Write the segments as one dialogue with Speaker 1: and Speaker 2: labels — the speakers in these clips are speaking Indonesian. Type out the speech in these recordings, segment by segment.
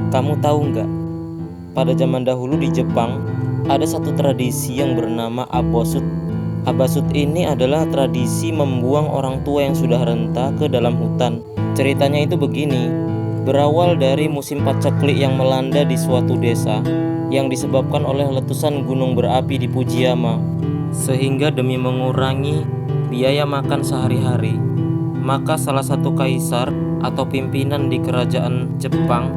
Speaker 1: Kamu tahu nggak, pada zaman dahulu di Jepang ada satu tradisi yang bernama Abosut. Abasut ini adalah tradisi membuang orang tua yang sudah renta ke dalam hutan. Ceritanya itu begini, berawal dari musim paceklik yang melanda di suatu desa yang disebabkan oleh letusan gunung berapi di Fujiyama. Sehingga demi mengurangi biaya makan sehari-hari, maka salah satu kaisar atau pimpinan di kerajaan Jepang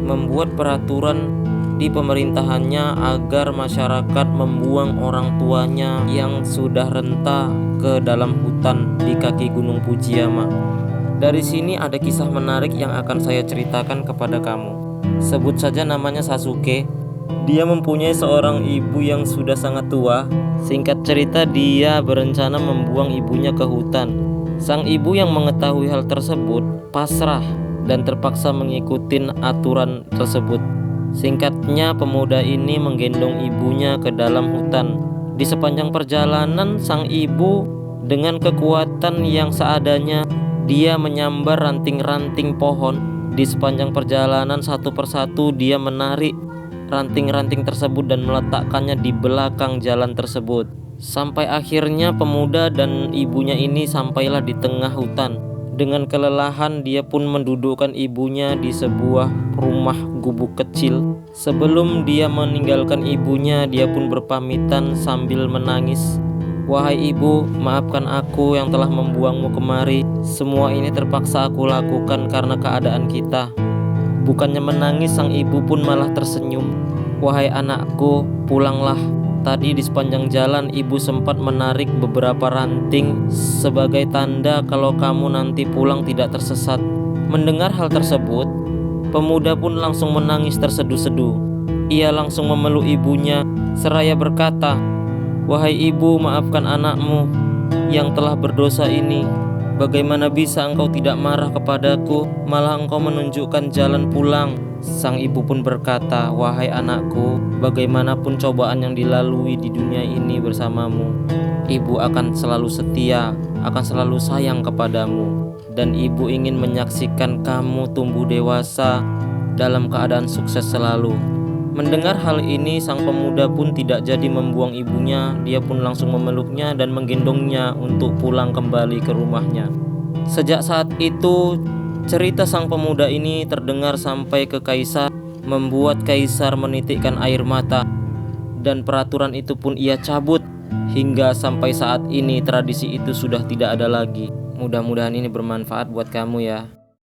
Speaker 1: membuat peraturan di pemerintahannya agar masyarakat membuang orang tuanya yang sudah renta ke dalam hutan di kaki Gunung Fujiyama. Dari sini ada kisah menarik yang akan saya ceritakan kepada kamu. Sebut saja namanya Sasuke. Dia mempunyai seorang ibu yang sudah sangat tua. Singkat cerita, dia berencana membuang ibunya ke hutan. Sang ibu yang mengetahui hal tersebut pasrah dan terpaksa mengikuti aturan tersebut. Singkatnya, pemuda ini menggendong ibunya ke dalam hutan. Di sepanjang perjalanan, sang ibu dengan kekuatan yang seadanya, dia menyambar ranting-ranting pohon. Di sepanjang perjalanan, satu persatu dia menarik ranting-ranting tersebut dan meletakkannya di belakang jalan tersebut. Sampai akhirnya pemuda dan ibunya ini sampailah di tengah hutan. Dengan kelelahan, dia pun mendudukkan ibunya di sebuah rumah gubuk kecil. Sebelum dia meninggalkan ibunya, dia pun berpamitan sambil menangis. "Wahai ibu, maafkan aku yang telah membuangmu kemari. Semua ini terpaksa aku lakukan karena keadaan kita." Bukannya menangis, sang ibu pun malah tersenyum. "Wahai anakku, pulanglah. Tadi di sepanjang jalan ibu sempat menarik beberapa ranting sebagai tanda kalau kamu nanti pulang tidak tersesat." Mendengar hal tersebut, pemuda pun langsung menangis terseduh-seduh. Ia langsung memeluk ibunya seraya berkata, "Wahai ibu, maafkan anakmu yang telah berdosa ini. Bagaimana bisa engkau tidak marah kepadaku, malah engkau menunjukkan jalan pulang?" Sang ibu pun berkata, "Wahai anakku, bagaimanapun cobaan yang dilalui di dunia ini bersamamu, ibu akan selalu setia, akan selalu sayang kepadamu. Dan ibu ingin menyaksikan kamu tumbuh dewasa dalam keadaan sukses selalu." Mendengar hal ini, sang pemuda pun tidak jadi membuang ibunya. Dia pun langsung memeluknya dan menggendongnya untuk pulang kembali ke rumahnya. Sejak saat itu, cerita sang pemuda ini terdengar sampai ke kaisar, membuat kaisar menitikkan air mata. Dan peraturan itu pun ia cabut. Hingga sampai saat ini tradisi itu sudah tidak ada lagi. Mudah-mudahan ini bermanfaat buat kamu ya.